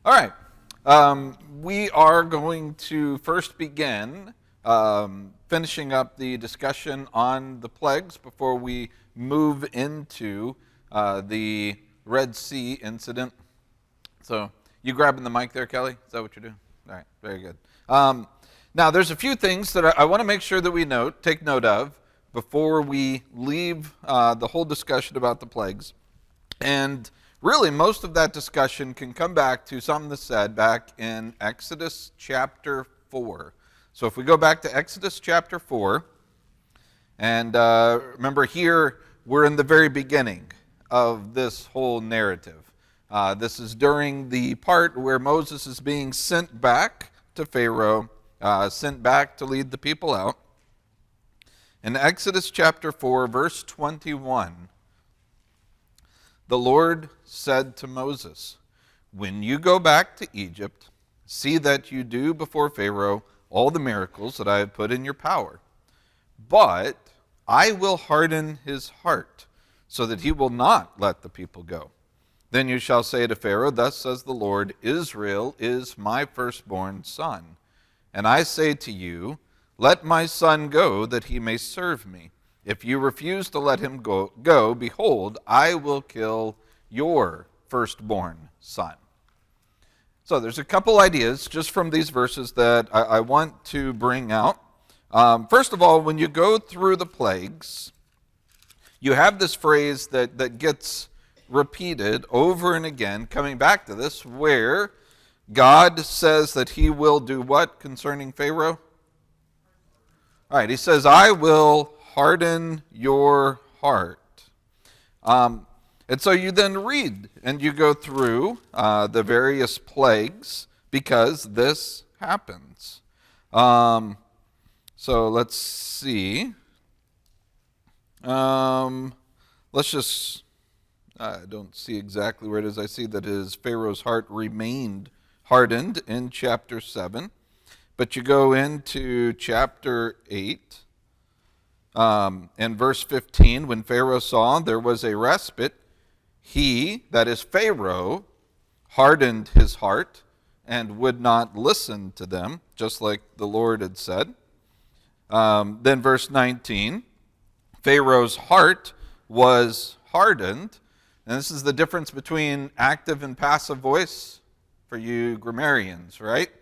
All right. We are going to first begin finishing up the discussion on the plagues before we move into the Red Sea incident. So, you grabbing the mic there, Kelly? Is that what you're doing? All right, very good. Now, there's a few things that I want to make sure that we take note of before we leave the whole discussion about the plagues. And really, most of that discussion can come back to something that's said back in Exodus chapter 4. So if we go back to Exodus chapter 4, and remember here, we're in the very beginning of this whole narrative. This is during the part where Moses is being sent back to Pharaoh, sent back to lead the people out. In Exodus chapter 4, verse 21, the Lord said to Moses, "When you go back to Egypt, see that you do before Pharaoh all the miracles that I have put in your power. But I will harden his heart, so that he will not let the people go. Then you shall say to Pharaoh, 'Thus says the Lord, Israel is my firstborn son. And I say to you, let my son go, that he may serve me. If you refuse to let him go, behold, I will kill your firstborn son.'" So there's a couple ideas just from these verses that I want to bring out. First of all, when you go through the plagues, you have this phrase that gets repeated over and again, coming back to this, where God says that he will do what concerning Pharaoh? All right, he says, "I will harden your heart." And so you then read and you go through the various plagues because this happens. So let's see. Let's just, I don't see exactly where it is. I see that Pharaoh's heart remained hardened in chapter 7. But you go into chapter 8. In verse 15, when Pharaoh saw there was a respite, he, that is Pharaoh, hardened his heart and would not listen to them, just like the Lord had said. Then verse 19, Pharaoh's heart was hardened. And this is the difference between active and passive voice for you grammarians, right?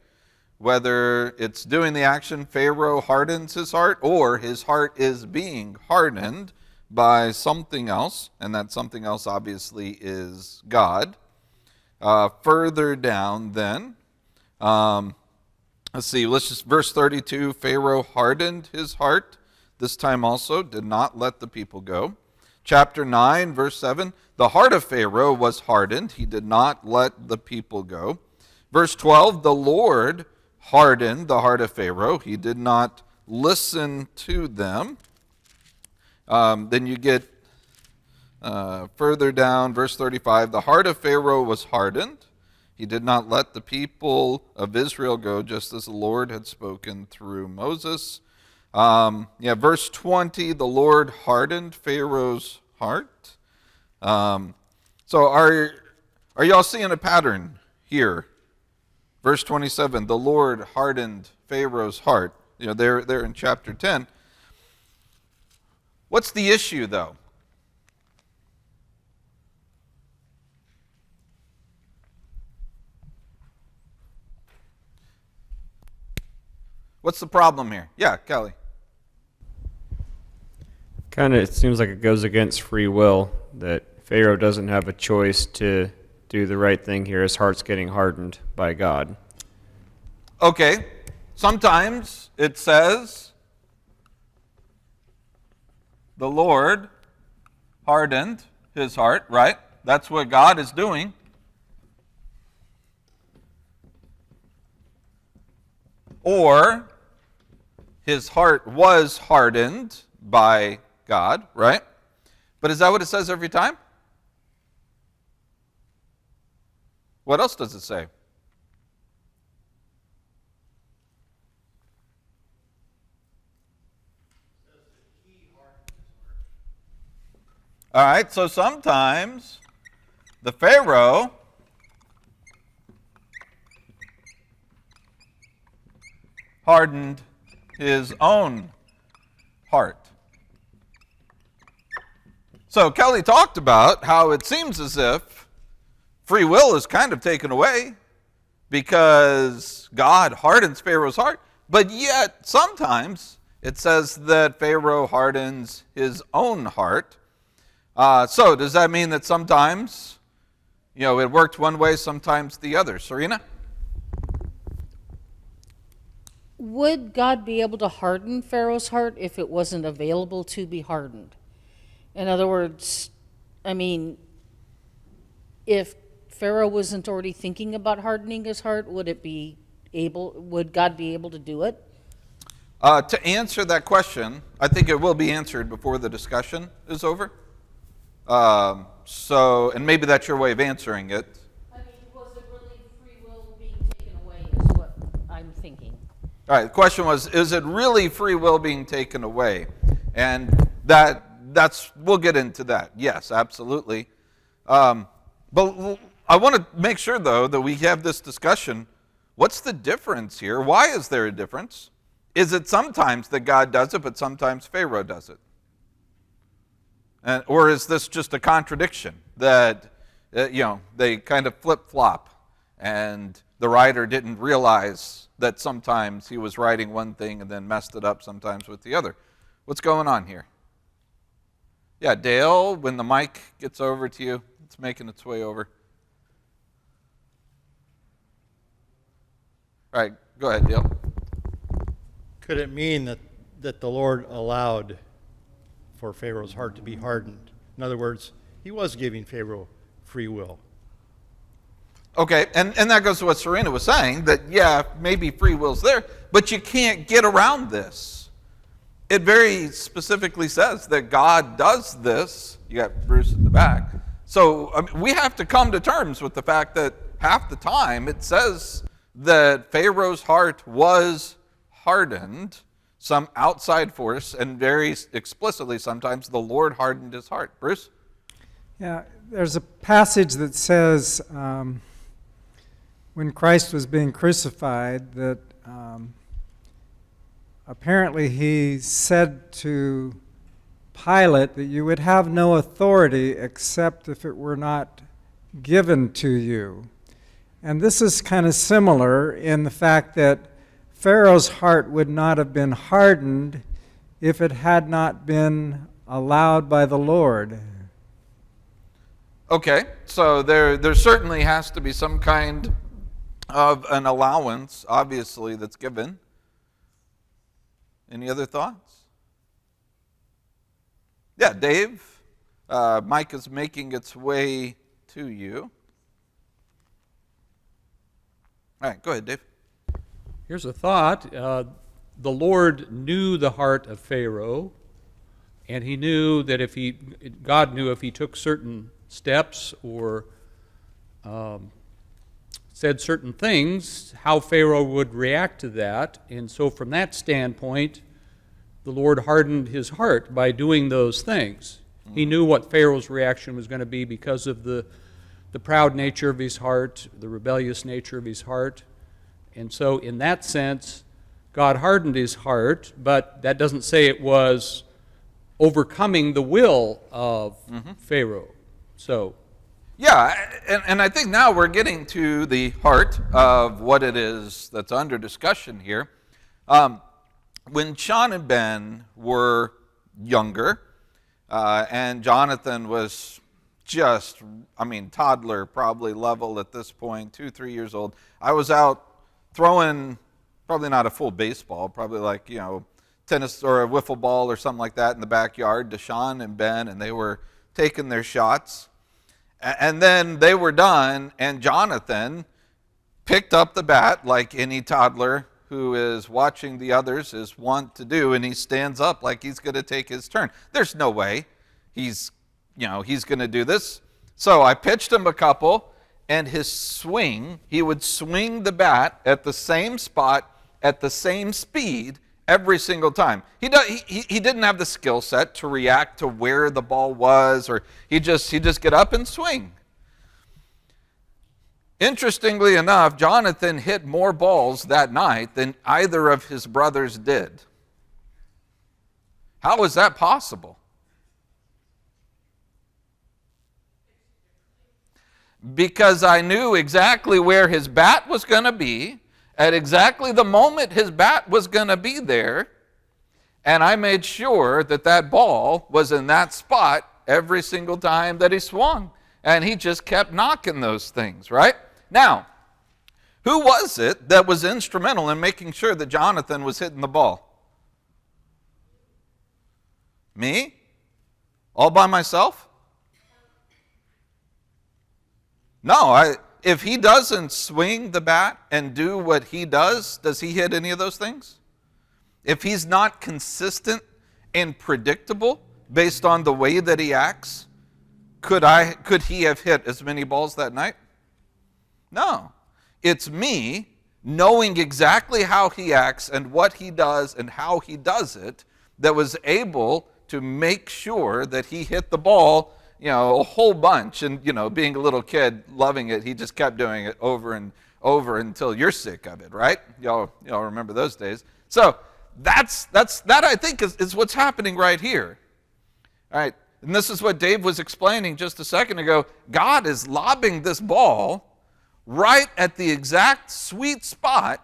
Whether it's doing the action, Pharaoh hardens his heart, or his heart is being hardened by something else, and that something else obviously is God. Further down then, let's see, verse 32, Pharaoh hardened his heart, this time also did not let the people go. Chapter 9, verse 7, the heart of Pharaoh was hardened, he did not let the people go. Verse 12, the Lord hardened the heart of Pharaoh. He did not listen to them. Then you get further down, verse 35, the heart of Pharaoh was hardened. He did not let the people of Israel go, just as the Lord had spoken through Moses. Verse 20, the Lord hardened Pharaoh's heart. So are y'all seeing a pattern here? Verse 27, the Lord hardened Pharaoh's heart. They're in chapter 10. What's the issue, though? What's the problem here? Yeah, Kelly. It seems like it goes against free will, that Pharaoh doesn't have a choice to do the right thing here. His heart's getting hardened by God. Okay, sometimes it says the Lord hardened his heart, right? That's what God is doing. Or his heart was hardened by God, right? But is that what it says every time? What else does it say? All right, so sometimes the Pharaoh hardened his own heart. So Kelly talked about how it seems as if free will is kind of taken away because God hardens Pharaoh's heart, but yet sometimes it says that Pharaoh hardens his own heart. So does that mean that sometimes, it worked one way, sometimes the other? Serena? Would God be able to harden Pharaoh's heart if it wasn't available to be hardened? In other words, if Pharaoh wasn't already thinking about hardening his heart, would God be able to do it? To answer that question, I think it will be answered before the discussion is over. And maybe that's your way of answering it. Was it really free will being taken away is what I'm thinking. All right, the question was, is it really free will being taken away? And we'll get into that. Yes, absolutely. But I want to make sure, though, that we have this discussion. What's the difference here? Why is there a difference? Is it sometimes that God does it, but sometimes Pharaoh does it? Or is this just a contradiction that, they kind of flip-flop and the writer didn't realize that sometimes he was writing one thing and then messed it up sometimes with the other? What's going on here? Yeah, Dale, when the mic gets over to you, it's making its way over. All right, go ahead, Dale. Could it mean that the Lord allowed for Pharaoh's heart to be hardened? In other words, he was giving Pharaoh free will. Okay, and that goes to what Serena was saying, that, yeah, maybe free will's there, but you can't get around this. It very specifically says that God does this. You got Bruce in the back. So we have to come to terms with the fact that half the time it says that Pharaoh's heart was hardened, some outside force, and very explicitly sometimes the Lord hardened his heart. Bruce? Yeah, there's a passage that says when Christ was being crucified that apparently he said to Pilate that you would have no authority except if it were not given to you. And this is kind of similar in the fact that Pharaoh's heart would not have been hardened if it had not been allowed by the Lord. Okay, so there certainly has to be some kind of an allowance, obviously, that's given. Any other thoughts? Yeah, Dave, Mike is making its way to you. All right, go ahead, Dave. Here's a thought. The Lord knew the heart of Pharaoh, and he knew that God knew if he took certain steps or said certain things, how Pharaoh would react to that. And so from that standpoint, the Lord hardened his heart by doing those things. He knew what Pharaoh's reaction was going to be because of the proud nature of his heart, the rebellious nature of his heart. And so in that sense, God hardened his heart, but that doesn't say it was overcoming the will of Pharaoh. So, yeah, and I think now we're getting to the heart of what it is that's under discussion here. When Sean and Ben were younger, and Jonathan was just, toddler probably level at this point, 2-3 years old, I was out throwing, probably not a full baseball, probably like, tennis or a wiffle ball or something like that in the backyard to Sean and Ben, and they were taking their shots. And then they were done, and Jonathan picked up the bat like any toddler who is watching the others is wont to do, and he stands up like he's going to take his turn. There's no way he's going to do this. So I pitched him a couple, and his swing, he would swing the bat at the same spot, at the same speed, every single time. He didn't have the skill set to react to where the ball was, or he'd just get up and swing. Interestingly enough, Jonathan hit more balls that night than either of his brothers did. How is that possible? Because I knew exactly where his bat was going to be, at exactly the moment his bat was going to be there, and I made sure that that ball was in that spot every single time that he swung. And he just kept knocking those things, right? Now, who was it that was instrumental in making sure that Jonathan was hitting the ball? Me? All by myself? No, if he doesn't swing the bat and do what he does he hit any of those things? If he's not consistent and predictable based on the way that he acts, could he have hit as many balls that night? No. It's me knowing exactly how he acts and what he does and how he does it that was able to make sure that he hit the ball, a whole bunch. And, being a little kid, loving it, he just kept doing it over and over until you're sick of it, right? Y'all remember those days. So that I think is what's happening right here. All right, and this is what Dave was explaining just a second ago. God is lobbing this ball right at the exact sweet spot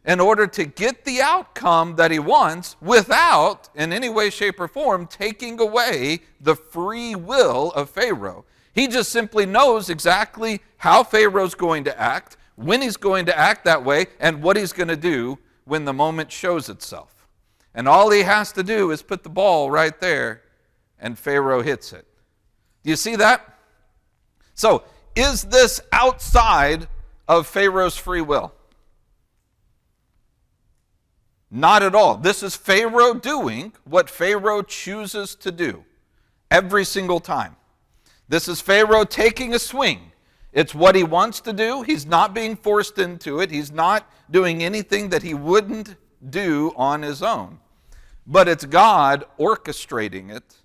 in order to get the outcome that he wants without, in any way, shape, or form, taking away the free will of Pharaoh. He just simply knows exactly how Pharaoh's going to act, when he's going to act that way, and what he's going to do when the moment shows itself. And all he has to do is put the ball right there, and Pharaoh hits it. Do you see that? So, is this outside of Pharaoh's free will? Not at all. This is Pharaoh doing what Pharaoh chooses to do every single time. This is Pharaoh taking a swing. It's what he wants to do. He's not being forced into it. He's not doing anything that he wouldn't do on his own. But it's God orchestrating it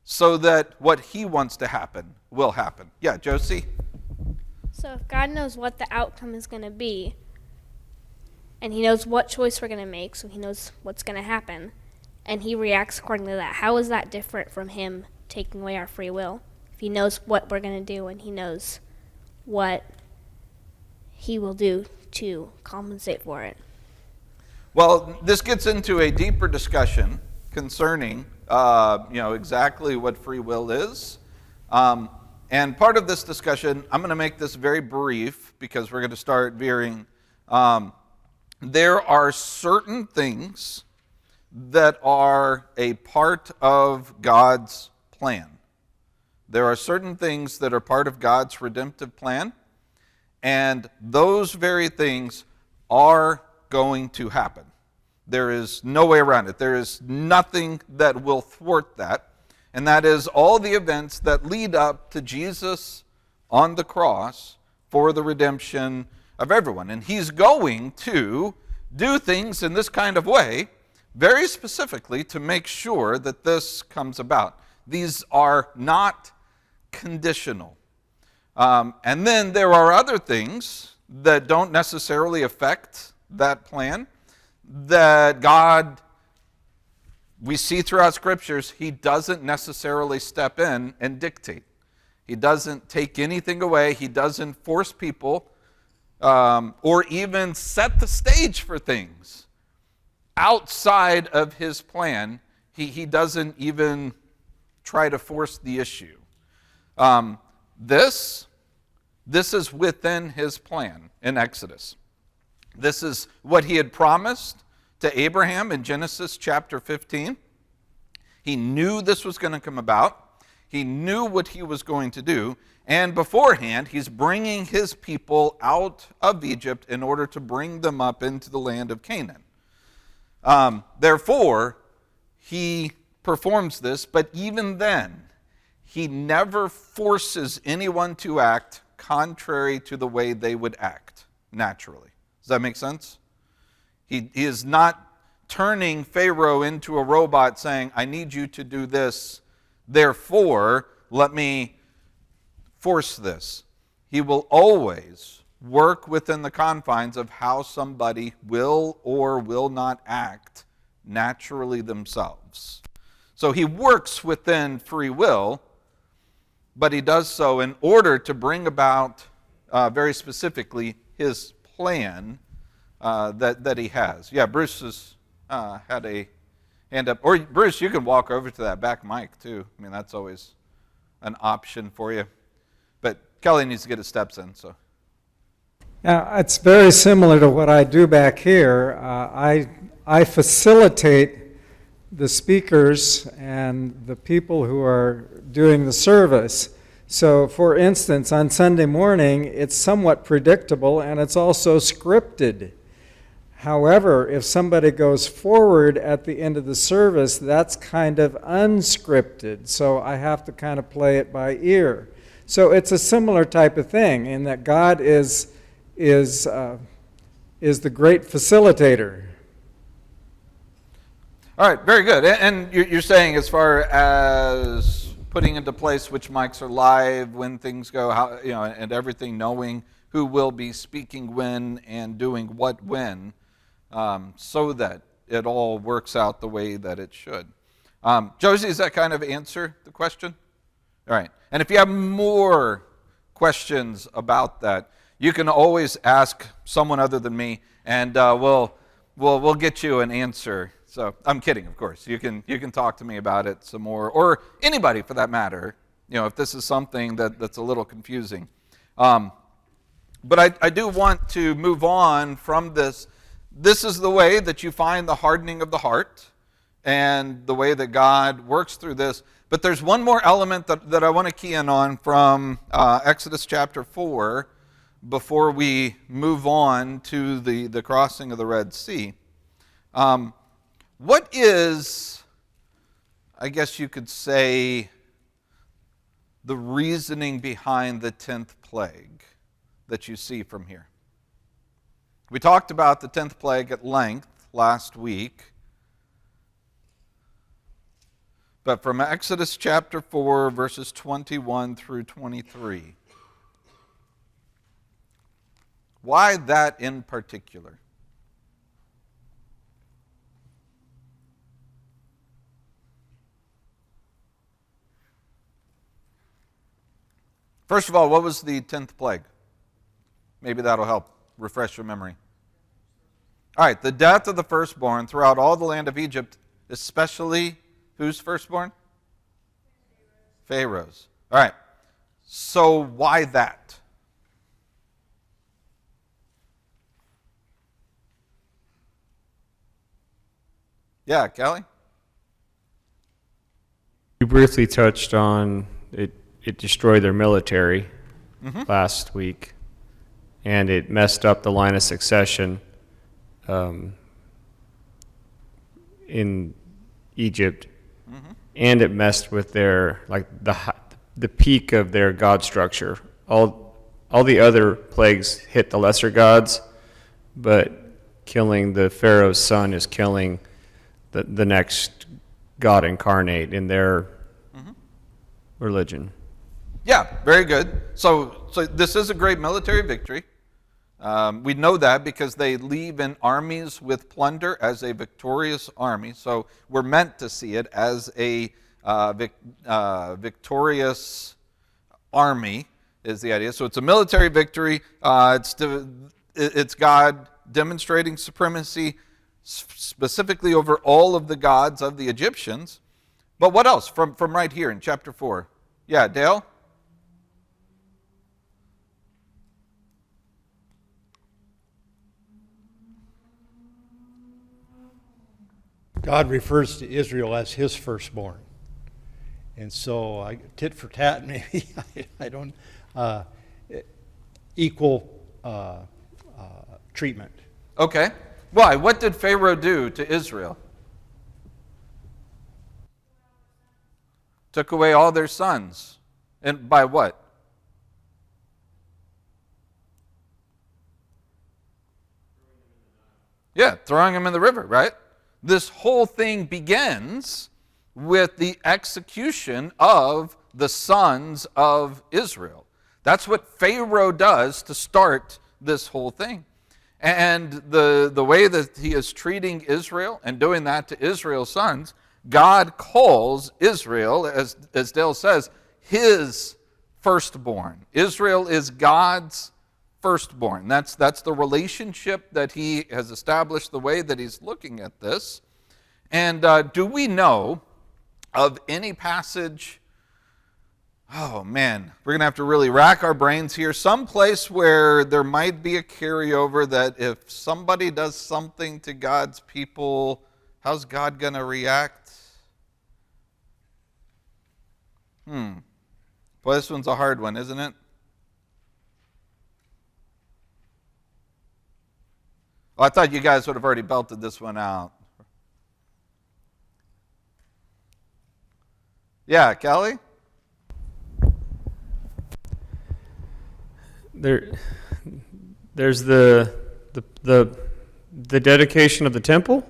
so that what he wants to happen will happen. Yeah, Josie? So if God knows what the outcome is going to be, and he knows what choice we're going to make, so he knows what's going to happen, and he reacts according to that, how is that different from him taking away our free will? If he knows what we're going to do and he knows what he will do to compensate for it. Well, this gets into a deeper discussion concerning, exactly what free will is. And part of this discussion, I'm going to make this very brief because we're going to start veering. There are certain things that are a part of God's plan. There are certain things that are part of God's redemptive plan, and those very things are going to happen. There is no way around it. There is nothing that will thwart that, and that is all the events that lead up to Jesus on the cross for the redemption of everyone. And he's going to do things in this kind of way, very specifically to make sure that this comes about. These are not conditional. And then there are other things that don't necessarily affect that plan, that God, we see throughout scriptures, he doesn't necessarily step in and dictate. He doesn't take anything away. He doesn't force people or even set the stage for things outside of his plan. He doesn't even try to force the issue. This is within his plan in Exodus. This is what he had promised to Abraham in Genesis chapter 15. He knew this was going to come about. He knew what he was going to do. And beforehand, he's bringing his people out of Egypt in order to bring them up into the land of Canaan. Therefore, he performs this, but even then, he never forces anyone to act contrary to the way they would act naturally. Does that make sense? He is not turning Pharaoh into a robot saying, I need you to do this, therefore let me force this. He will always work within the confines of how somebody will or will not act naturally themselves. So he works within free will, but he does so in order to bring about, very specifically, his plan that he has. Yeah, Bruce has had a hand up. Or Bruce, you can walk over to that back mic too. I mean, that's always an option for you. But Kelly needs to get his steps in, so. Yeah, it's very similar to what I do back here. I facilitate the speakers and the people who are doing the service. So, for instance, on Sunday morning, it's somewhat predictable and it's also scripted. However, if somebody goes forward at the end of the service, that's kind of unscripted. So I have to kind of play it by ear. So it's a similar type of thing in that God is the great facilitator. All right, very good. And you're saying as far as putting into place which mics are live, when things go, how, and everything, knowing who will be speaking when and doing what when, so that it all works out the way that it should. Josie, does that kind of answer the question? All right. And if you have more questions about that, you can always ask someone other than me, and we'll get you an answer. So I'm kidding, of course. You can talk to me about it some more, or anybody for that matter. If this is something that's a little confusing. But I do want to move on from this. This is the way that you find the hardening of the heart, and the way that God works through this. But there's one more element that I want to key in on from Exodus chapter 4 before we move on to the crossing of the Red Sea. What is, I guess you could say, the reasoning behind the 10th plague that you see from here? We talked about the 10th plague at length last week. But from Exodus chapter 4, verses 21 through 23, why that in particular? First of all, what was the 10th plague? Maybe that'll help refresh your memory. All right, the death of the firstborn throughout all the land of Egypt, especially whose firstborn? Pharaoh's. All right, so why that? Yeah, Kelly? You briefly touched on it destroyed their military last week, and it messed up the line of succession in Egypt, and it messed with their the peak of their god structure. All the other plagues hit the lesser gods, but killing the Pharaoh's son is killing the next God incarnate in their religion. Yeah, very good. So this is a great military victory. We know that because they leave in armies with plunder as a victorious army. So we're meant to see it as a victorious army is the idea. So it's a military victory. It's God demonstrating supremacy specifically over all of the gods of the Egyptians. But what else from right here in chapter 4? Yeah, Dale? God refers to Israel as his firstborn. And so, tit for tat, maybe, I don't, equal treatment. Okay. Why? What did Pharaoh do to Israel? Took away all their sons. And by what? Yeah, throwing them in the river, right? This whole thing begins with the execution of the sons of Israel. That's what Pharaoh does to start this whole thing. And the way that he is treating Israel and doing that to Israel's sons, God calls Israel, as Dale says, his firstborn. Israel is God's firstborn. That's the relationship that he has established, the way that he's looking at this. And do we know of any passage? Oh man, we're going to have to really rack our brains here. Some place where there might be a carryover that if somebody does something to God's people, how's God going to react? Boy, this one's a hard one, isn't it? Oh, I thought you guys would have already belted this one out. Yeah, Kelly? There's the dedication of the temple,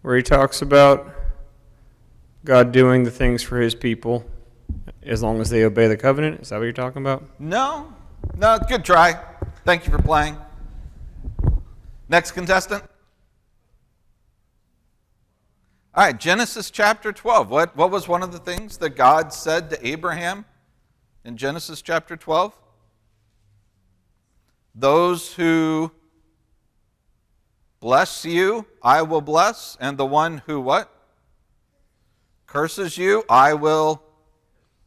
where he talks about God doing the things for his people as long as they obey the covenant. Is that what you're talking about? No, good try. Thank you for playing. Next contestant. All right, Genesis chapter 12. What was one of the things that God said to Abraham in Genesis chapter 12? Those who bless you, I will bless, and the one who what? Curses you, I will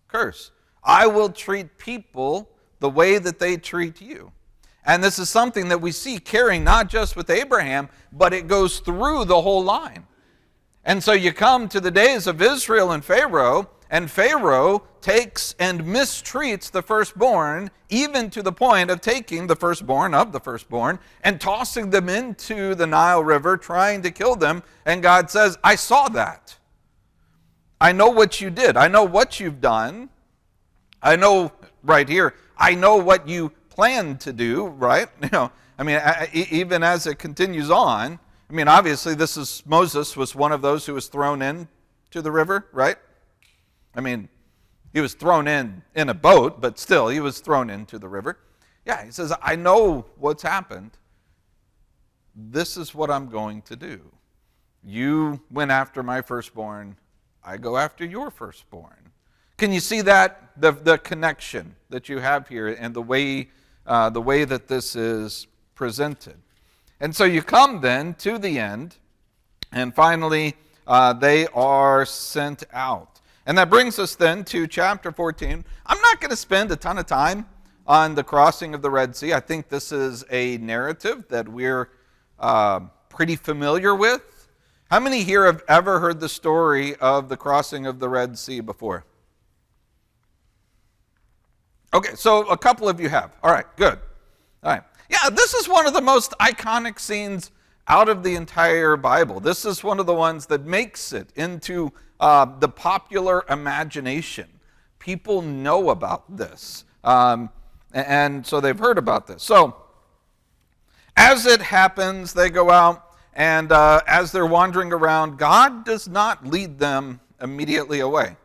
curse. I will treat people the way that they treat you. And this is something that we see carrying not just with Abraham, but it goes through the whole line. And so you come to the days of Israel and Pharaoh takes and mistreats the firstborn, even to the point of taking the firstborn of the firstborn and tossing them into the Nile River, trying to kill them. And God says, I saw that. I know what you did. I know what you've done. I know right here, I know what you planned to do, right? Even as it continues on, obviously Moses was one of those who was thrown into the river, right? He was thrown in a boat, but still, he was thrown into the river. Yeah, he says, I know what's happened. This is what I'm going to do. You went after my firstborn. I go after your firstborn. Can you see that? The connection that you have here and the way that this is presented. And so you come then to the end, and finally they are sent out. And that brings us then to chapter 14. I'm not going to spend a ton of time on the crossing of the Red Sea. I think this is a narrative that we're pretty familiar with. How many here have ever heard the story of the crossing of the Red Sea before? Okay, so a couple of you have. All right, good. All right. Yeah, this is one of the most iconic scenes out of the entire Bible. This is one of the ones that makes it into the popular imagination. People know about this, and so they've heard about this. So, as it happens, they go out, and as they're wandering around, God does not lead them immediately away.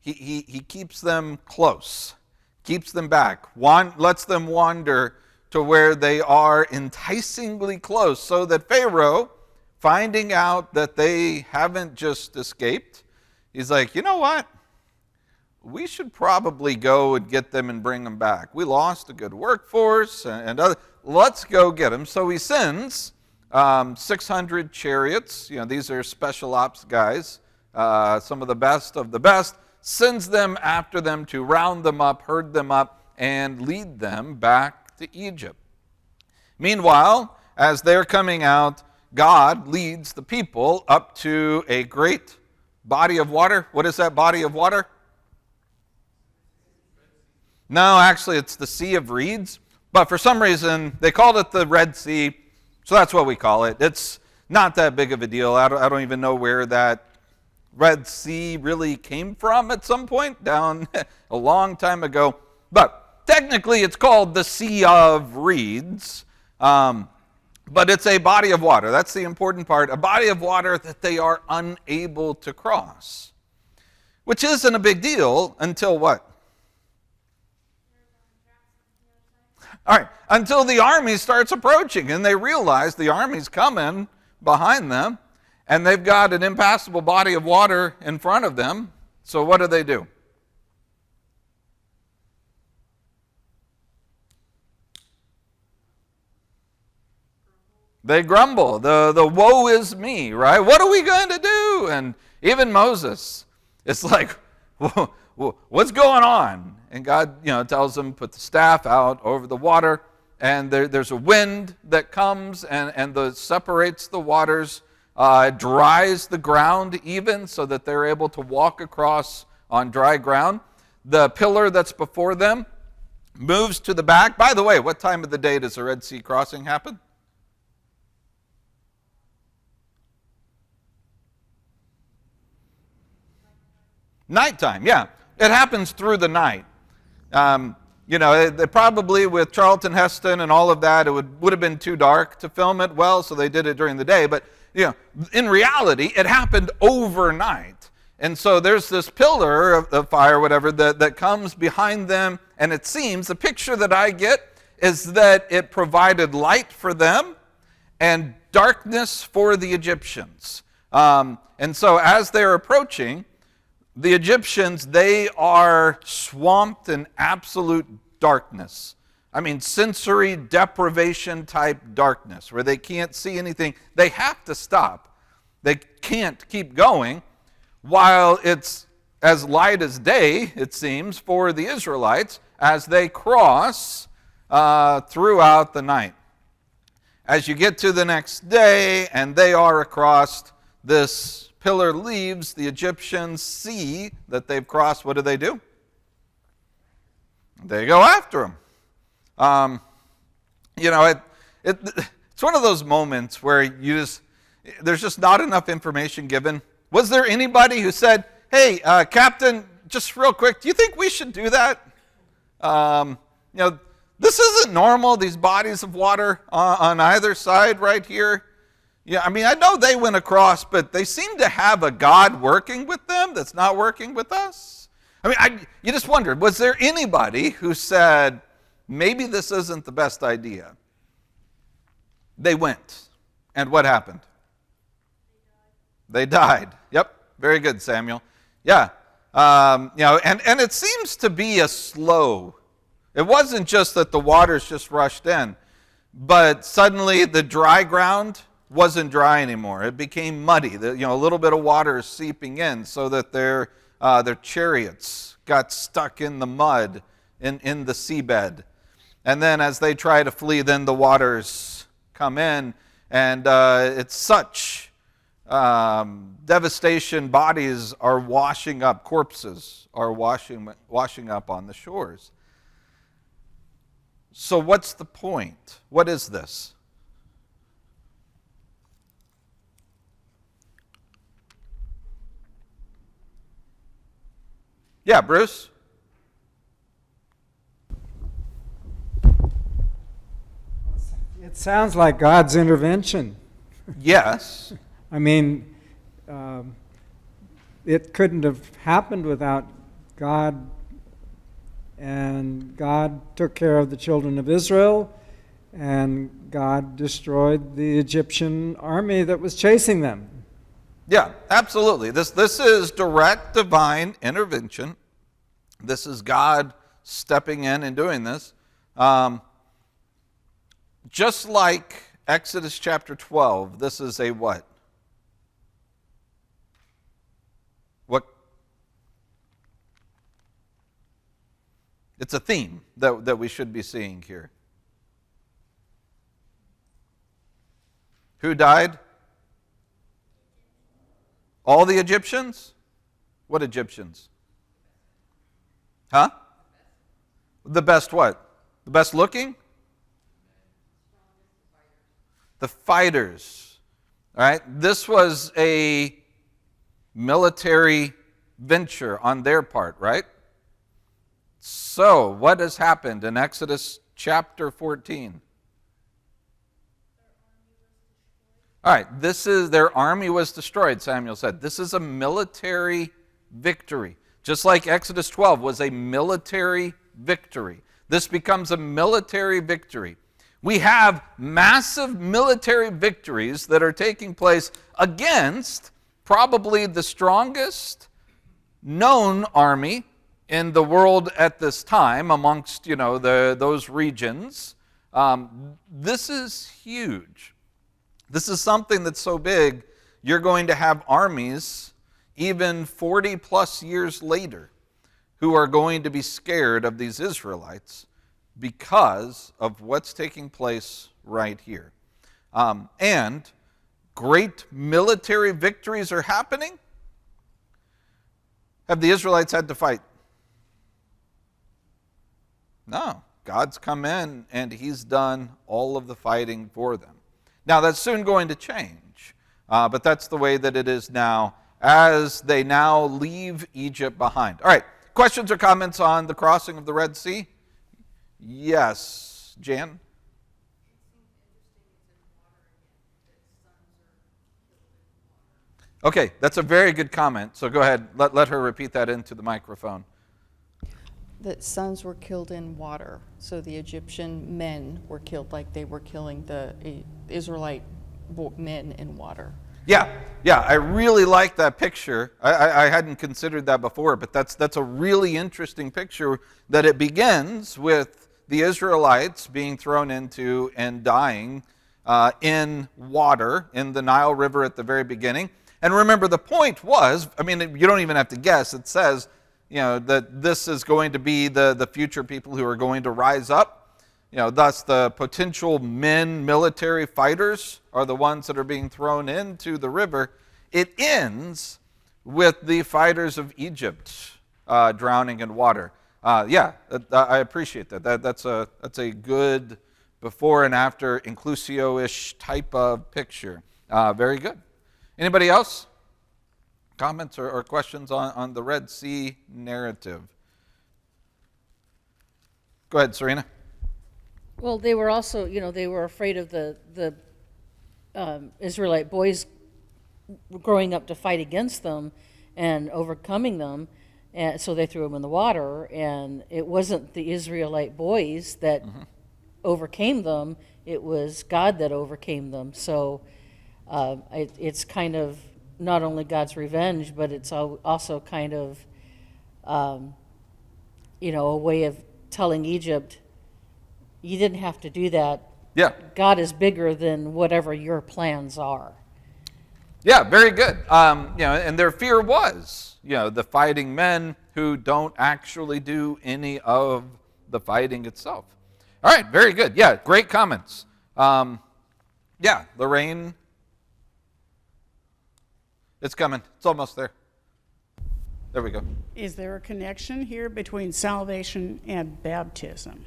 He keeps them close, keeps them back, lets them wander to where they are enticingly close, so that Pharaoh, finding out that they haven't just escaped, he's like, you know what? We should probably go and get them and bring them back. We lost a good workforce and other. Let's go get them. So he sends 600 chariots. These are special ops guys, some of the best, sends them after them to round them up, herd them up, and lead them back to Egypt. Meanwhile, as they're coming out, God leads the people up to a great body of water. What is that body of water? No, actually, it's the Sea of Reeds. But for some reason, they called it the Red Sea, so that's what we call it. It's not that big of a deal. I don't even know where that Red Sea really came from at some point down a long time ago. But technically, it's called the Sea of Reeds, but it's a body of water. That's the important part. A body of water that they are unable to cross, which isn't a big deal until what? All right, until the army starts approaching, and they realize the army's coming behind them, and they've got an impassable body of water in front of them. So what do? They grumble. The woe is me, right? What are we going to do? And even Moses, it's like, what's going on? And God, tells them, put the staff out over the water, and there's a wind that comes and separates the waters, dries the ground even, so that they're able to walk across on dry ground. The pillar that's before them moves to the back. By the way, what time of the day does the Red Sea crossing happen? Nighttime, yeah. It happens through the night. Probably with Charlton Heston and all of that, it would have been too dark to film it well, so they did it during the day. But, in reality, it happened overnight. And so there's this pillar of fire, whatever, that comes behind them. And it seems, the picture that I get is that it provided light for them and darkness for the Egyptians. And so as they're approaching, the Egyptians, they are swamped in absolute darkness. I mean, sensory deprivation type darkness, where they can't see anything. They have to stop. They can't keep going while it's as light as day, it seems, for the Israelites as they cross throughout the night. As you get to the next day and they are across, this pillar leaves, the Egyptians see that they've crossed. What do? They go after them. It's one of those moments where there's just not enough information given. Was there anybody who said, hey, Captain, just real quick, do you think we should do that? This isn't normal, these bodies of water on either side right here. Yeah, I mean, I know they went across, but they seem to have a God working with them that's not working with us. I mean, you just wondered, was there anybody who said, maybe this isn't the best idea? They went. And what happened? They died. Yep, very good, Samuel. Yeah, and it seems to be a slow. It wasn't just that the waters just rushed in, but suddenly the dry ground wasn't dry anymore. It became muddy. A little bit of water is seeping in, so that their chariots got stuck in the mud in the seabed. And then as they try to flee, then the waters come in, and it's such devastation. Bodies are washing up. Corpses are washing up on the shores. So what's the point? What is this? Yeah, Bruce? It sounds like God's intervention. Yes. I mean, it couldn't have happened without God, and God took care of the children of Israel, and God destroyed the Egyptian army that was chasing them. Yeah, absolutely. This is direct divine intervention. This is God stepping in and doing this. Just like Exodus chapter 12, this is a what? What? It's a theme that we should be seeing here. Who died? All the Egyptians? What Egyptians? Huh? The best what? The best looking? The fighters. All right? This was a military venture on their part, right? So, what has happened in Exodus chapter 14? All right, their army was destroyed, Samuel said. This is a military victory. Just like Exodus 12 was a military victory. This becomes a military victory. We have massive military victories that are taking place against probably the strongest known army in the world at this time amongst, those regions. This is huge. This is something that's so big, you're going to have armies even 40 plus years later who are going to be scared of these Israelites because of what's taking place right here. And great military victories are happening. Have the Israelites had to fight? No. God's come in and he's done all of the fighting for them. Now, that's soon going to change, but that's the way that it is now as they now leave Egypt behind. All right, questions or comments on the crossing of the Red Sea? Yes, Jan? Okay, that's a very good comment, so go ahead, let her repeat that into the microphone. That sons were killed in water, so the Egyptian men were killed like they were killing the Israelite men in water. Yeah, I really like that picture. I hadn't considered that before, but that's a really interesting picture, that it begins with the Israelites being thrown into and dying in water in the Nile River at the very beginning. And remember, the point was, you don't even have to guess, it says, that this is going to be the future people who are going to rise up. Thus the potential military fighters are the ones that are being thrown into the river. It ends with the fighters of Egypt drowning in water. I appreciate that. That's a good before and after inclusio-ish type of picture. Very good. Anybody else? Comments or questions on the Red Sea narrative? Go ahead, Serena. Well, they were also, they were afraid of the Israelite boys growing up to fight against them and overcoming them, and so they threw them in the water. And it wasn't the Israelite boys that overcame them; it was God that overcame them. So it's kind of not only God's revenge, but it's also kind of, a way of telling Egypt, you didn't have to do that. Yeah. God is bigger than whatever your plans are. Yeah, very good. And their fear was, the fighting men who don't actually do any of the fighting itself. All right, very good. Yeah, great comments. Lorraine. It's coming. It's almost there. There we go. Is there a connection here between salvation and baptism?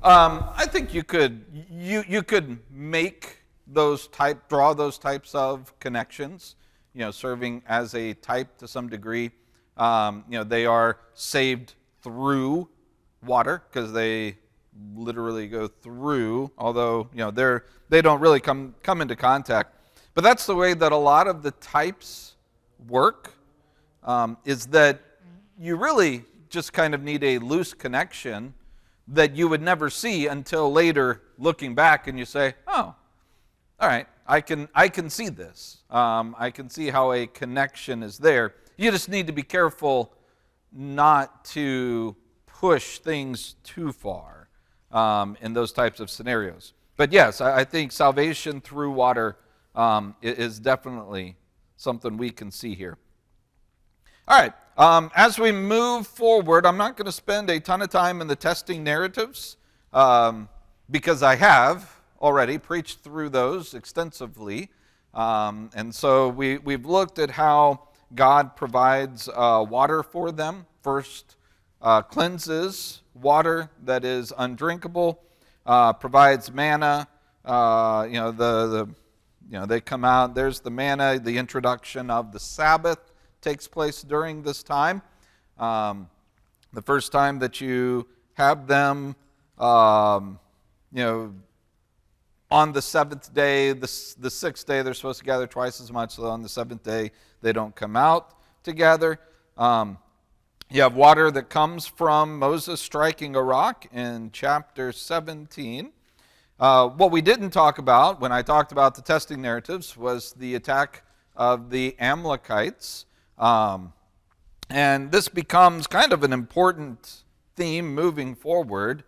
I think you could make draw those types of connections. Serving as a type to some degree. They are saved through water because they literally go through. Although they don't really come into contact. But that's the way that a lot of the types work, is that you really just kind of need a loose connection that you would never see until later looking back, and you say, oh, all right, I can see this. I can see how a connection is there. You just need to be careful not to push things too far in those types of scenarios. But yes, I think salvation through water is definitely something we can see here. All right, as we move forward, I'm not going to spend a ton of time in the testing narratives because I have already preached through those extensively. And so we've looked at how God provides water for them. First, cleanses water that is undrinkable, provides manna, they come out, there's the manna, the introduction of the Sabbath takes place during this time. The first time that you have them, on the seventh day, the sixth day, they're supposed to gather twice as much, so on the seventh day, they don't come out together. You have water that comes from Moses striking a rock in chapter 17. What we didn't talk about when I talked about the testing narratives was the attack of the Amalekites. And this becomes kind of an important theme moving forward.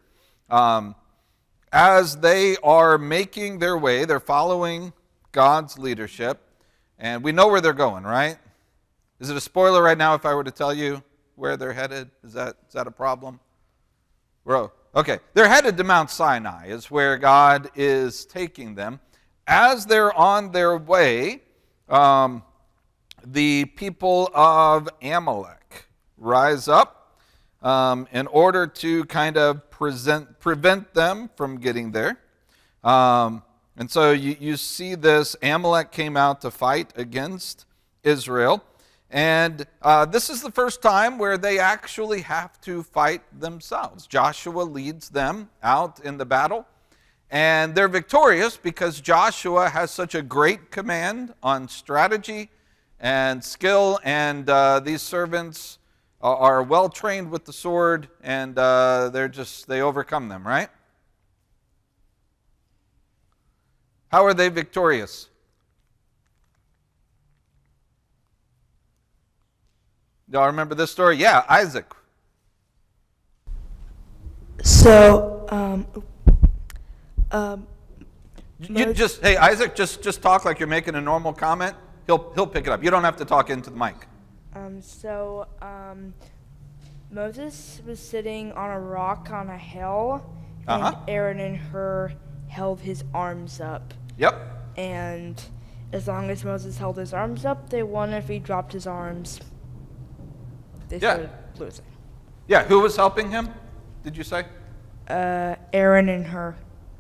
As they are making their way, they're following God's leadership, and we know where they're going, right? Is it a spoiler right now if I were to tell you where they're headed? Is that a problem? Okay, they're headed to Mount Sinai, is where God is taking them. As they're on their way, the people of Amalek rise up in order to kind of prevent them from getting there. And so you see this. Amalek came out to fight against Israel. And this is the first time where they actually have to fight themselves. Joshua leads them out in the battle. And they're victorious because Joshua has such a great command on strategy and skill. And these servants are well trained with the sword. And they overcome them, right? How are they victorious? Y'all remember this story? Yeah, Isaac. So, Hey, Isaac, just talk like you're making a normal comment. He'll pick it up. You don't have to talk into the mic. Moses was sitting on a rock on a hill, and Aaron and Hur held his arms up. Yep. And as long as Moses held his arms up, they won. If he dropped his arms, they started losing. Yeah, who was helping him, did you say? Aaron and Hur.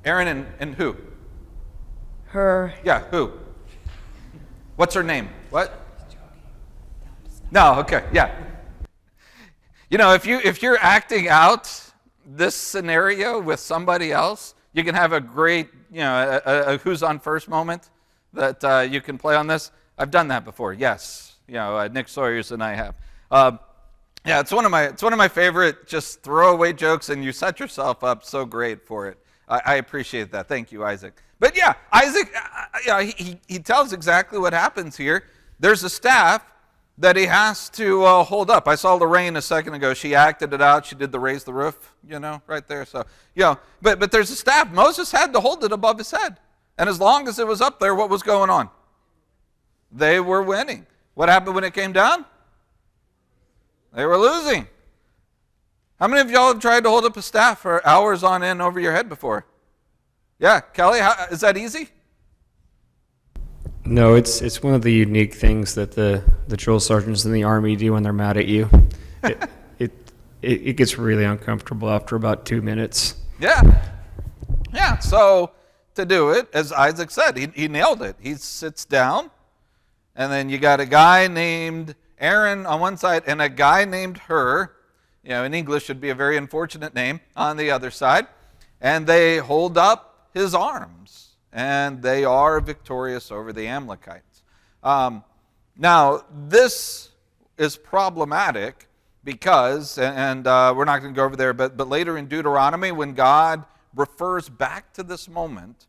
Aaron and who? Hur. Yeah, who? What's her name? What? No, okay, yeah. You know, if you're acting out this scenario with somebody else, you can have a great, a who's on first moment that you can play on this. I've done that before, yes. Nick Sawyers and I have. Yeah, it's one of my favorite just throwaway jokes, and you set yourself up so great for it. I appreciate that. Thank you, Isaac. But yeah, Isaac, he tells exactly what happens here. There's a staff that he has to hold up. I saw Lorraine a second ago. She acted it out. She did the raise the roof, right there. So, but there's a staff. Moses had to hold it above his head. And as long as it was up there, what was going on? They were winning. What happened when it came down? They were losing. How many of y'all have tried to hold up a staff for hours on end over your head before? Yeah, Kelly, is that easy? No, it's one of the unique things that the drill sergeants in the Army do when they're mad at you. It gets really uncomfortable after about 2 minutes. Yeah, so to do it, as Isaac said, he nailed it. He sits down, and then you got a guy named Aaron on one side and a guy named Hur, in English should be a very unfortunate name, on the other side, and they hold up his arms, and they are victorious over the Amalekites. Now, this is problematic because, and we're not going to go over there, but later in Deuteronomy, when God refers back to this moment,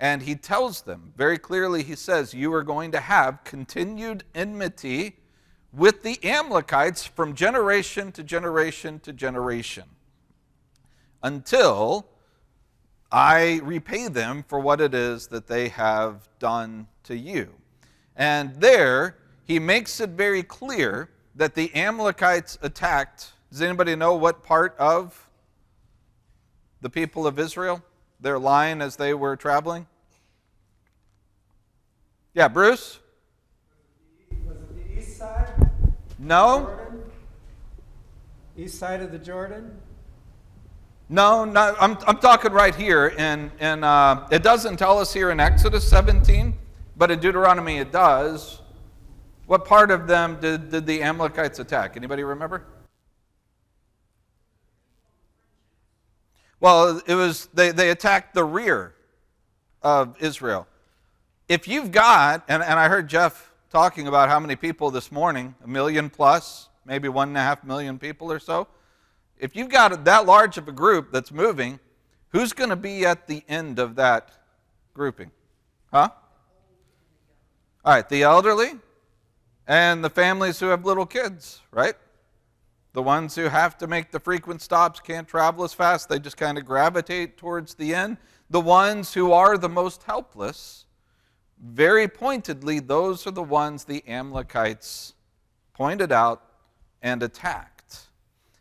and he tells them very clearly, he says, you are going to have continued enmity with the Amalekites from generation to generation to generation until I repay them for what it is that they have done to you. And there, he makes it very clear that the Amalekites attacked. Does anybody know what part of the people of Israel their line as they were traveling? Yeah, Bruce? Was it the east side? No? Jordan? East side of the Jordan? No, I'm talking right here, and it doesn't tell us here in Exodus 17, but in Deuteronomy it does. What part of them did the Amalekites attack? Anybody remember? Well, it was they attacked the rear of Israel. If you've got, and I heard Jeff talking about how many people this morning, 1 million plus maybe 1.5 million people or so. If you've got that large of a group that's moving, who's going to be at the end of that grouping? Huh? All right, the elderly and the families who have little kids, right? The ones who have to make the frequent stops, can't travel as fast, they just kind of gravitate towards the end. The ones who are the most helpless, very pointedly, those are the ones the Amalekites pointed out and attacked.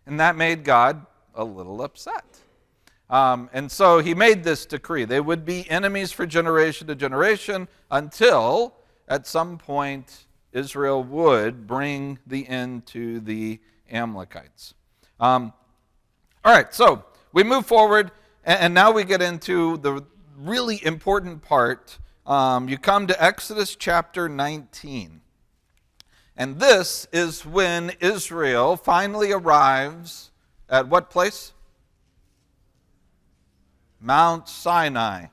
And that made God a little upset. And so he made this decree. They would be enemies for generation to generation until at some point Israel would bring the end to the Amalekites. All right, so we move forward, and now we get into the really important part. You come to Exodus chapter 19. And this is when Israel finally arrives at what place? Mount Sinai.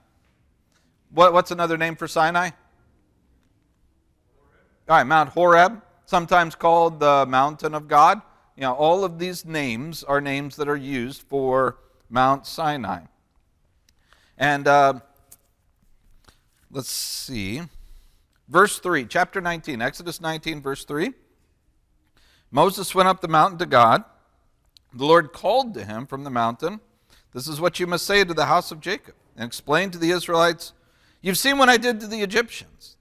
What's another name for Sinai? All right, Mount Horeb, sometimes called the mountain of God. You know, all of these names are names that are used for Mount Sinai. And let's see. Verse 3, chapter 19, Exodus 19, verse 3. Moses went up the mountain to God. The Lord called to him from the mountain, "This is what you must say to the house of Jacob, and explain to the Israelites, you've seen what I did to the Egyptians,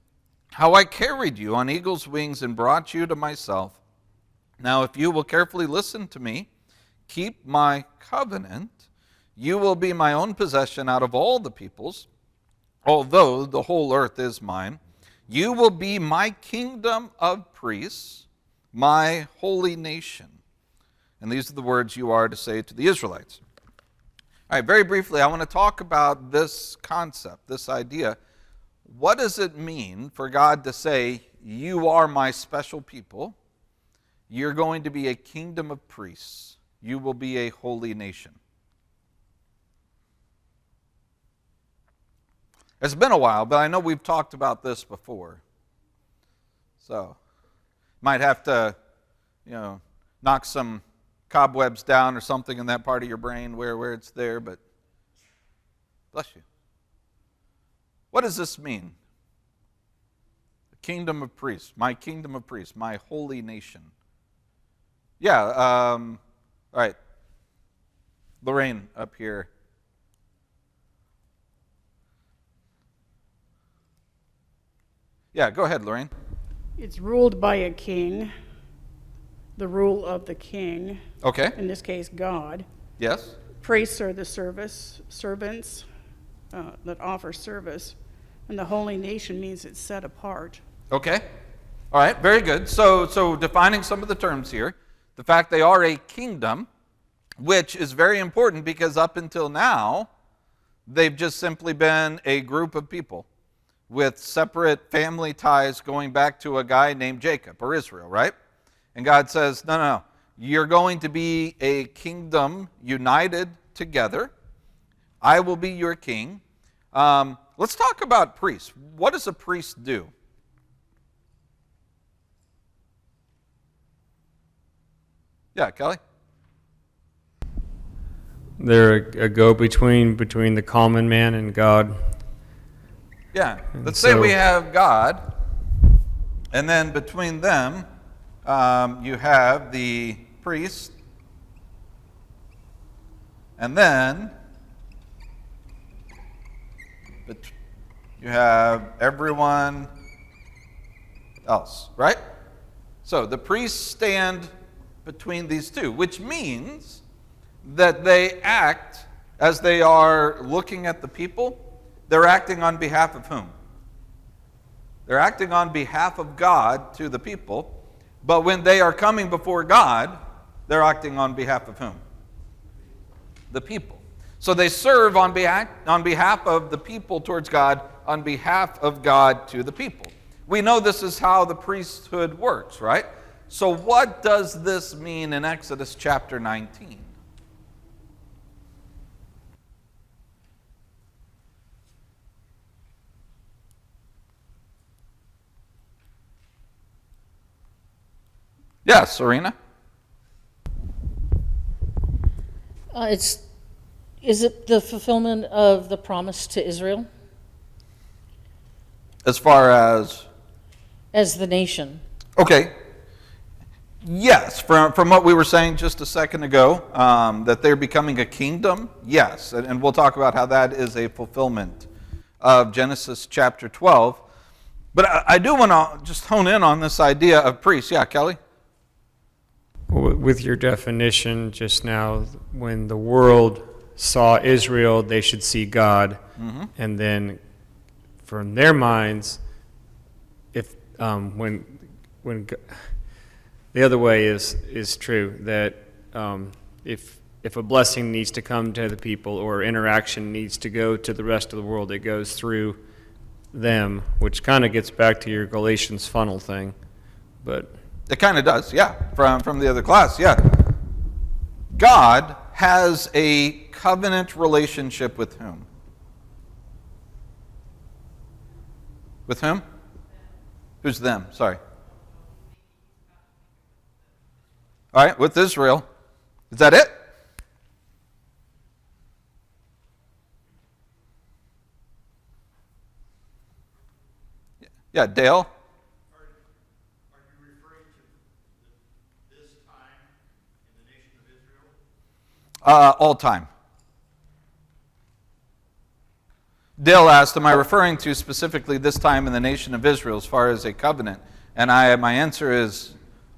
how I carried you on eagle's wings and brought you to myself. Now if you will carefully listen to me, keep my covenant, you will be my own possession out of all the peoples, although the whole earth is mine. You will be my kingdom of priests, my holy nation." And these are the words you are to say to the Israelites. All right, very briefly, I want to talk about this concept, this idea. What does it mean for God to say, you are my special people, you're going to be a kingdom of priests, you will be a holy nation? It's been a while, but I know we've talked about this before. So, might have to, knock some cobwebs down or something in that part of your brain where it's there, but bless you. What does this mean? The kingdom of priests, my holy nation. Yeah, all right. Lorraine up here. Yeah, go ahead, Lorraine. It's ruled by a king, the rule of the king. Okay. In this case, God. Yes. Priests are the servants that offer service. And the holy nation means it's set apart. Okay. All right, very good. So defining some of the terms here, the fact they are a kingdom, which is very important because up until now, they've just simply been a group of people with separate family ties going back to a guy named Jacob or Israel, right? And God says, no, you're going to be a kingdom united together. I will be your king. Let's talk about priests. What does a priest do? Yeah, Kelly? They're a go-between between the common man and God. Yeah, let's say we have God, and then between them, you have the priest, and then you have everyone else, right? So the priests stand between these two, which means that they act as they are looking at the people. They're acting on behalf of whom? They're acting on behalf of God to the people, but when they are coming before God, they're acting on behalf of whom? The people. So they serve on behalf of the people towards God, on behalf of God to the people. We know this is how the priesthood works, right? So what does this mean in Exodus chapter 19? Yes, Serena? Is it the fulfillment of the promise to Israel As far as the nation? okay, yes, from what we were saying just a second ago, that they're becoming a kingdom, yes, and we'll talk about how that is a fulfillment of Genesis chapter 12. But I do want to just hone in on this idea of priests. Yeah, Kelly? With your definition just now, when the world saw Israel, they should see God, and then from their minds, if when the other way is true, that if a blessing needs to come to the people or interaction needs to go to the rest of the world, it goes through them, which kind of gets back to your Galatians funnel thing, but It kind of does, yeah, from the other class, yeah. God has a covenant relationship with whom? With whom? Who's them? Sorry. All right, with Israel. Is that it? Yeah, Dale? All time. Dale asked, am I referring to specifically this time in the nation of Israel as far as a covenant? And my answer is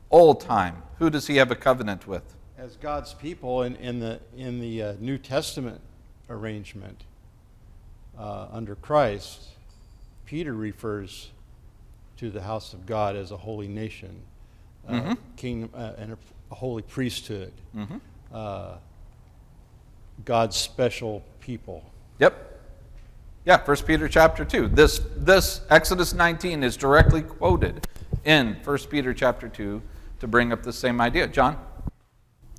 all time. Who does he have a covenant with? As God's people in the New Testament arrangement under Christ, Peter refers to the house of God as a holy nation, kingdom, and a holy priesthood. God's special people. Yep. Yeah, 1 Peter chapter 2. This Exodus 19 is directly quoted in 1 Peter chapter 2 to bring up the same idea. John?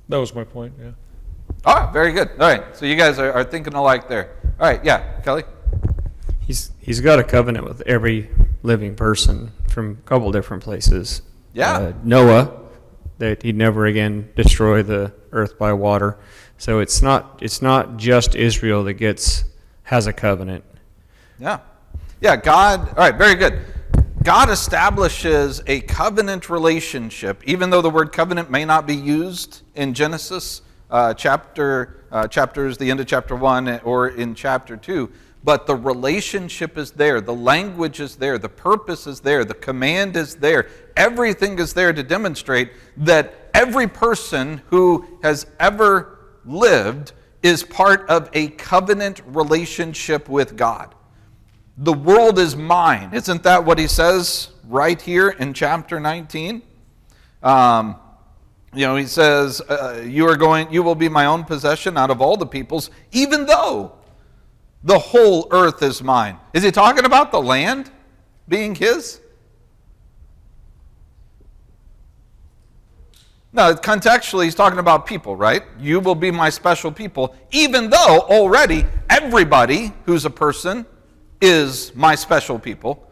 That was my point, yeah. All right, very good. All right, so you guys are thinking alike there. All right, yeah, Kelly? He's got a covenant with every living person from a couple different places. Yeah. Noah, that he'd never again destroy the earth by water. So it's not just Israel that has a covenant. Yeah. Yeah, God, all right, very good. God establishes a covenant relationship, even though the word covenant may not be used in Genesis chapters, the end of chapter 1 or in chapter 2, but the relationship is there, the language is there, the purpose is there, the command is there, everything is there to demonstrate that every person who has ever lived is part of a covenant relationship with God. The world is mine. Isn't that what he says right here in chapter 19? He says, you will be my own possession out of all the peoples, even though the whole earth is mine. Is he talking about the land being his? No, contextually, he's talking about people, right? You will be my special people, even though already everybody who's a person is my special people.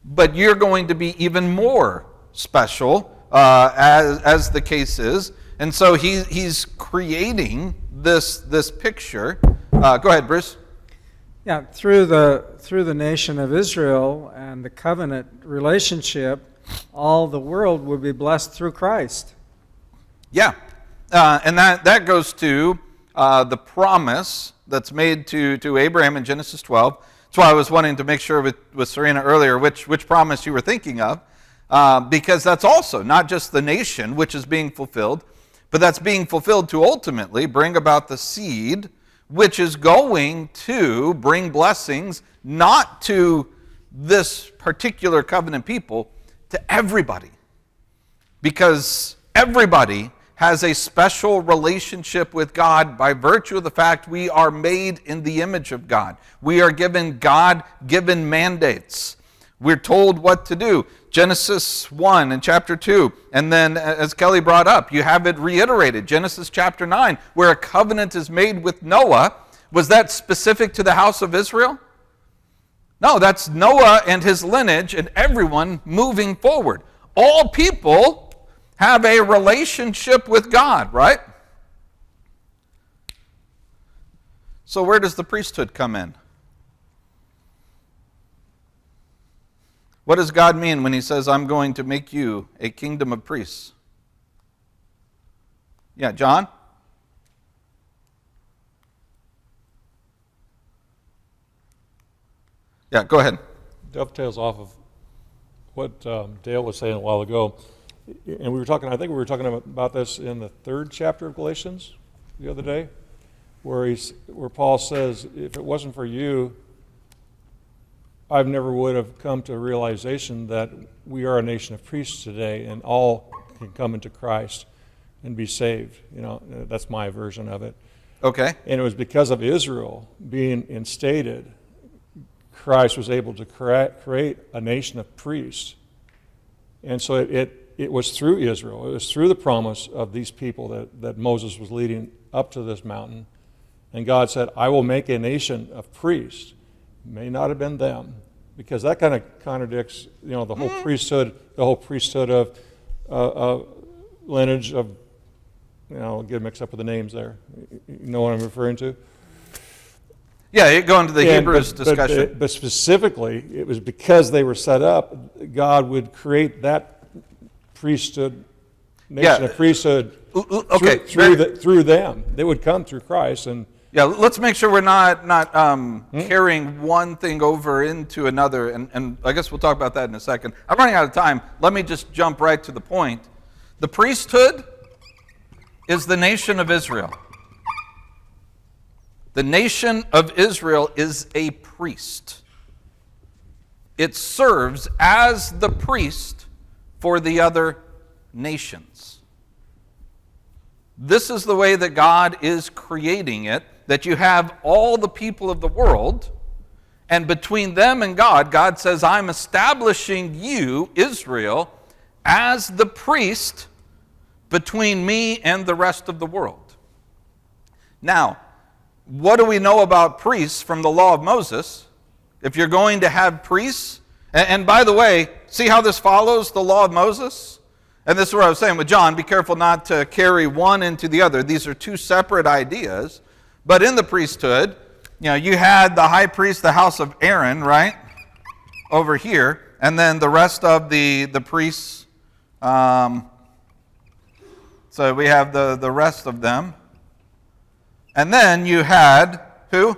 But you're going to be even more special, as the case is. And so he's creating this picture. Go ahead, Bruce. Yeah, through the nation of Israel and the covenant relationship, all the world will be blessed through Christ. Yeah, and that goes to the promise that's made to Abraham in Genesis 12. That's why I was wanting to make sure with Serena earlier which promise you were thinking of, because that's also not just the nation which is being fulfilled, but that's being fulfilled to ultimately bring about the seed which is going to bring blessings not to this particular covenant people, to everybody. Because everybody has a special relationship with God by virtue of the fact we are made in the image of God. We are given God-given mandates. We're told what to do. Genesis 1 and chapter 2. And then, as Kelly brought up, you have it reiterated. Genesis chapter 9, where a covenant is made with Noah. Was that specific to the house of Israel? No, that's Noah and his lineage and everyone moving forward. All people have a relationship with God, right? So where does the priesthood come in? What does God mean when he says, I'm going to make you a kingdom of priests? Yeah, John? Yeah, go ahead. Dovetails off of what Dale was saying a while ago. And I think we were talking about this in the 3rd chapter of Galatians the other day, where Paul says, if it wasn't for you, I never would have come to a realization that we are a nation of priests today and all can come into Christ and be saved. That's my version of it. Okay. And it was because of Israel being instated, Christ was able to create a nation of priests. And so it was through Israel, it was through the promise of these people that Moses was leading up to this mountain. And God said, I will make a nation of priests. May not have been them, because that kind of contradicts, the whole priesthood, of lineage of, I'll get mixed up with the names there. You know what I'm referring to? Yeah, you go into the Hebrews discussion. But specifically, it was because they were set up, God would create that priesthood, nation of priesthood, through them. They would come through Christ. And yeah, let's make sure we're not carrying one thing over into another, and I guess we'll talk about that in a second. I'm running out of time. Let me just jump right to the point. The priesthood is the nation of Israel. The nation of Israel is a priest. It serves as the priest for the other nations. This is the way that God is creating it, that you have all the people of the world, and between them and God, God says, I'm establishing you, Israel, as the priest between me and the rest of the world. Now, what do we know about priests from the law of Moses? If you're going to have priests, and by the way, see how this follows the law of Moses? And this is what I was saying with John, be careful not to carry one into the other. These are two separate ideas. But in the priesthood, you had the high priest, the house of Aaron, right? Over here. And then the rest of the priests. So we have the rest of them. And then you had who?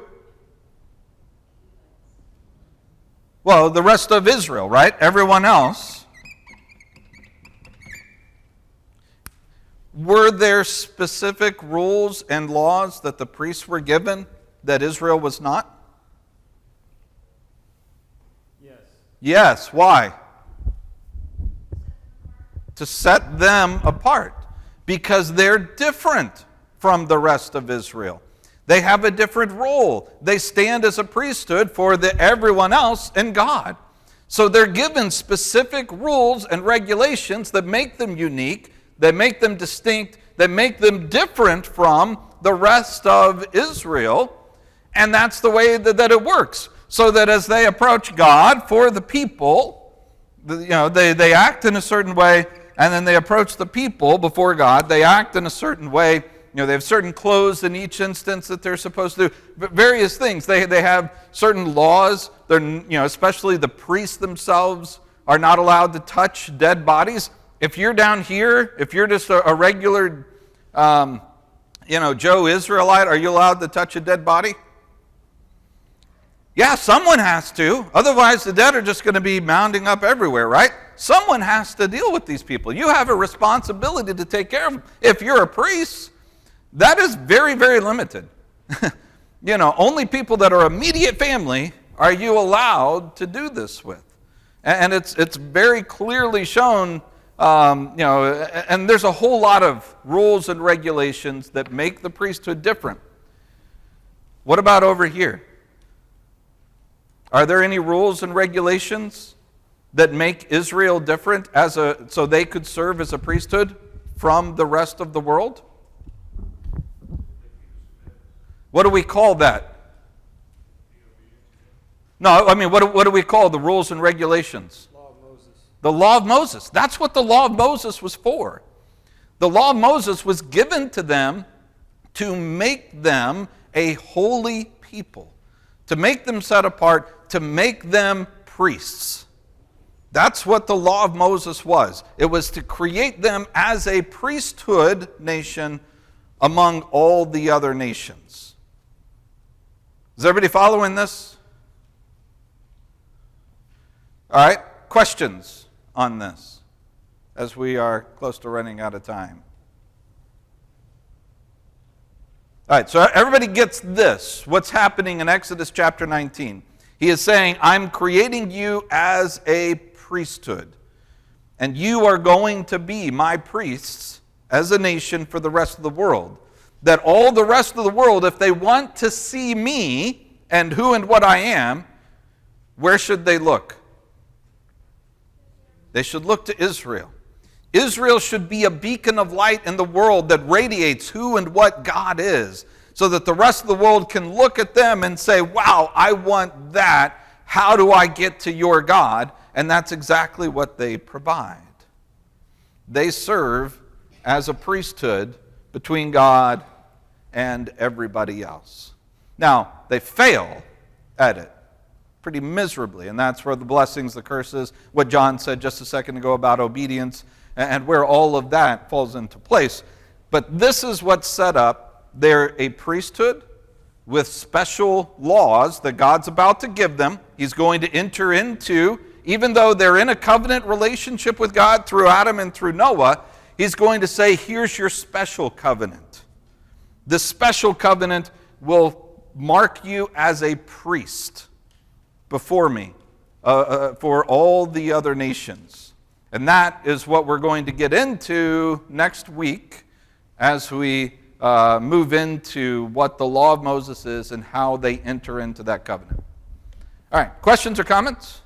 Well, the rest of Israel, right? Everyone else. Were there specific rules and laws that the priests were given that Israel was not? Yes. Yes. Why? To set them apart. Because they're different from the rest of Israel. They have a different role. They stand as a priesthood for everyone else and God. So they're given specific rules and regulations that make them unique, that make them distinct, that make them different from the rest of Israel. And that's the way that it works. So that as they approach God for the people, they act in a certain way, and then they approach the people before God. They act in a certain way. They have certain clothes in each instance that they're supposed to do. Various things. They have certain laws. They're, especially the priests themselves are not allowed to touch dead bodies. If you're down here, if you're just a regular, Joe Israelite, are you allowed to touch a dead body? Yeah, someone has to. Otherwise, the dead are just going to be mounding up everywhere, right? Someone has to deal with these people. You have a responsibility to take care of them. If you're a priest, that is very, very limited. Only people that are immediate family are you allowed to do this with. And it's very clearly shown, and there's a whole lot of rules and regulations that make the priesthood different. What about over here? Are there any rules and regulations that make Israel different so they could serve as a priesthood from the rest of the world? What do we call that? No, I mean, what do we call the rules and regulations? Law of Moses. The law of Moses. That's what the law of Moses was for. The law of Moses was given to them to make them a holy people, to make them set apart, to make them priests. That's what the law of Moses was. It was to create them as a priesthood nation among all the other nations. Is everybody following this? All right, questions on this as we are close to running out of time? All right, so everybody gets this, what's happening in Exodus chapter 19. He is saying, I'm creating you as a priesthood, and you are going to be my priests as a nation for the rest of the world. That all the rest of the world, if they want to see me and who and what I am, where should they look? They should look to Israel. Israel should be a beacon of light in the world that radiates who and what God is, so that the rest of the world can look at them and say, wow, I want that. How do I get to your God? And that's exactly what they provide. They serve as a priesthood between God and everybody else. Now, they fail at it pretty miserably, and that's where the blessings, the curses, what John said just a second ago about obedience, and where all of that falls into place. But this is what's set up. They're a priesthood with special laws that God's about to give them. He's going to enter into, even though they're in a covenant relationship with God through Adam and through Noah, he's going to say, here's your special covenant. This special covenant will mark you as a priest before me for all the other nations. And that is what we're going to get into next week as we move into what the law of Moses is and how they enter into that covenant. All right, questions or comments?